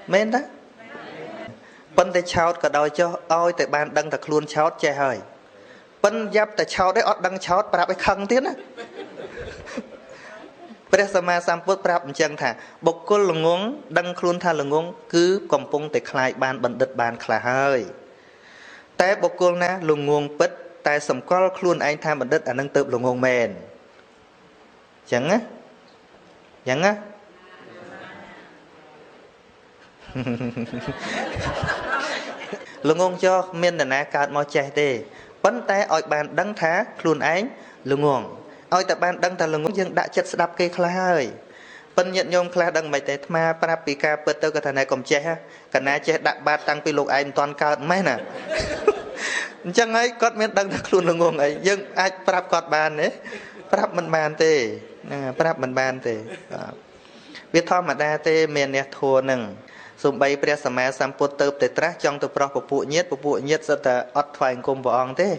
men đó phân để chào cả đôi cho oi tại ban đăng thật luôn chào che hơi phân giáp tại chào đấy ọt đăng chào bà bị khăng tiếng áព្រះសម្មាសម្ពុទ្ធប្រាប់អញ្ចឹងថាបុគ្គលល្ងងដឹងខ្លួនថាល្ងងគឺកំពុងតែខ្លាយបានបណ្ឌិតបានខ្លះហើយតែបុគ្គលណាល្ងងពិតតែសម្គាល់ខ្លួនឯងថាបណ្ឌិតអានឹងទៅល្ងងមែនអញ្ចឹងណាអញ្ចឹងណាល្ងងចោះមាននរណាកើតមកចេះទេប៉ុន្តែឲ្យបានដឹងថាខ្លួនឯងល្ងងឲ្យតែបានដឹងថាល្ងងយើងដាក់ចិត្តស្ដាប់គេខ្លះហើយប៉ុន្តែញាតិញោមខ្លះដឹងមិនទេអាត្មាប្រាប់ពីការពិតទៅគាត់ថាណែកុំចេះកណាចេះដាក់បាតតាំងពីលោកឯងមិនតាន់កើតម៉េះណាអញ្ចឹងហើយគាត់មានដឹងថាខ្លួនល្ងងអីយើងអាចប្រាប់គាត់បានទេប្រាប់មិនបានទេប្រាប់មិនបានទេវាធម្មតាទេមានអ្នកធัวនឹងសំបីព្រះសម្មាសម្ពុទ្ធទៅតែត្រាស់ចង់ទៅប្រោះពពួកញាតិសិតតែអត់ថ្វាយអង្គមព្រះអង្គទេ